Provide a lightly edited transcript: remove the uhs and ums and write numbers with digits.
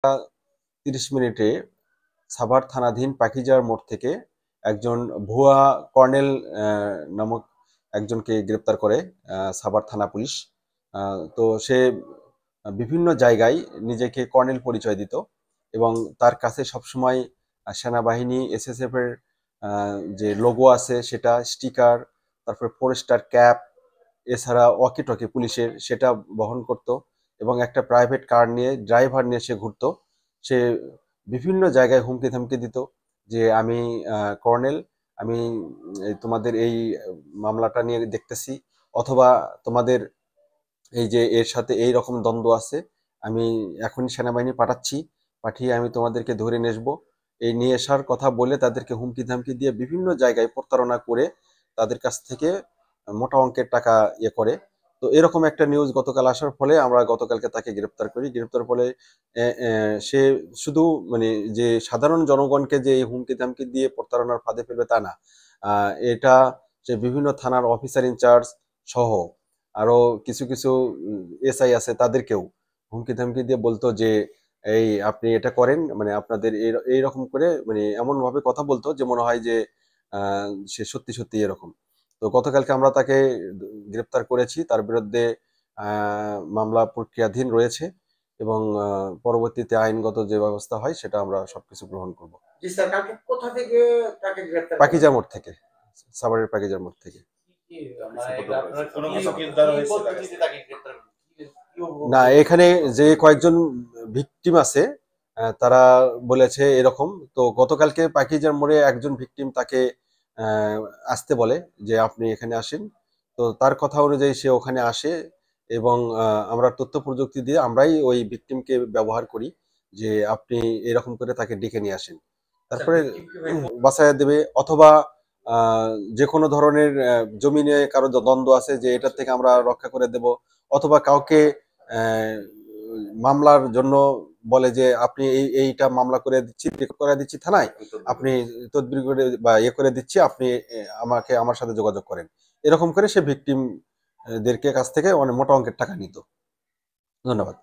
30 মিনিটে সাভার থানাধীন পাখিজার মোড় থেকে একজন ভুয়া কর্নেল নামক একজনকে গ্রেপ্তার করে সাভার থানা পুলিশ। তো সে বিভিন্ন জায়গায় নিজেকে কর্নেল পরিচয় দিত এবং তার কাছে সবসময় সেনাবাহিনী এসএসএফ এর যে লোগো আছে সেটা, স্টিকার, তারপর ফরেস্টার ক্যাপ, এছাড়া ওয়াকি টকি পুলিশের সেটা বহন করত এবং একটা প্রাইভেট কার নিয়ে ড্রাইভার নিয়ে সে ঘুরতো। সে বিভিন্ন জায়গায় হুমকি ধামকি দিত যে আমি কর্নেল, আমি তোমাদের এই মামলাটা নিয়ে দেখতেছি, অথবা তোমাদের এই যে এর সাথে এই রকম দ্বন্দ্ব আছে, আমি এখনই সেনাবাহিনী পাঠাচ্ছি, পাঠিয়ে আমি তোমাদেরকে ধরে নিয়ে আসবো। এই নিয়ে আসার কথা বলে তাদেরকে হুমকি ধামকি দিয়ে বিভিন্ন জায়গায় প্রতারণা করে তাদের কাছ থেকে মোটা অঙ্কের টাকা করে। তো এরকম একটা নিউজ গতকাল আসার ফলে আমরা গতকালকে তাকে গ্রেপ্তার করি। গ্রেপ্তার ফলে সে শুধু মানে যে সাধারণ জনগণকে যে এই হুমকি ধামকি দিয়ে প্রতারণার ফাঁদে ফেলবে তা না, এটা সে বিভিন্ন থানার অফিসার ইনচার্জ সহ আরো কিছু কিছু এসআই আছে তাদেরকেও হুমকি ধামকি দিয়ে বলতো যে এই আপনি এটা করেন, মানে আপনাদের এইরকম করে, মানে এমন ভাবে কথা বলতো যে মনে হয় যে সে সত্যি সত্যি এরকম। তো গতকালকে আমরা তাকে গ্রেপ্তার করেছি, তার বিরুদ্ধে মামলা প্রক্রিয়াধীন রয়েছে এবং পরবর্তীতে আইনগত যে ব্যবস্থা হয় সেটা আমরা সবকিছু গ্রহণ করব। জি স্যার, কালকে কোথা থেকে তাকে গ্রেফতার করা পাকিজা হয়? মোড় থেকে, সাভারের পাকিজা মোড় থেকে। কি মানে আপনারা কোনো কিছু গ্রেফতার হয়েছে পদ্ধতিতে তাকে গ্রেফতার করেন? না, এখানে যে কয়েকজন ভিকটিম আছে তারা বলেছে এরকম। তো গতকালকে পাখিজার মোড়ে একজন ভিকটিম তাকে আহ, আসতে বলে যে আপনি এখানে আসেন। তো তার কথা অনুযায়ী সে ওখানে আসে এবং আমরা তথ্য প্রযুক্তি দিয়ে আমরাই ওই ভিকটিমকে ব্যবহার করি যে আপনি এরকম করে তাকে ডেকে নিয়ে আসেন, স্যার তারপরে ভিকটিম কি ভাই বাঁচাইয়া দেবে। অথবা যে কোনো ধরনের জমি নিয়ে কারো দ্বন্দ্ব আছে যে এটার থেকে আমরা রক্ষা করে দেব, অথবা কাউকে আহ, মামলার জন্য বলে যে আপনি এইটা মামলা করে দিচ্ছি, রেকর্ড করে দিচ্ছি থানায়, আপনি তদবির করে বা ইয়ে করে দিচ্ছি, আপনি আমাকে আমার সাথে যোগাযোগ করেন। এরকম করে সে ভিকটিম দেরকে কাছ থেকে অনেক মোটা অঙ্কের টাকা নিত। ধন্যবাদ।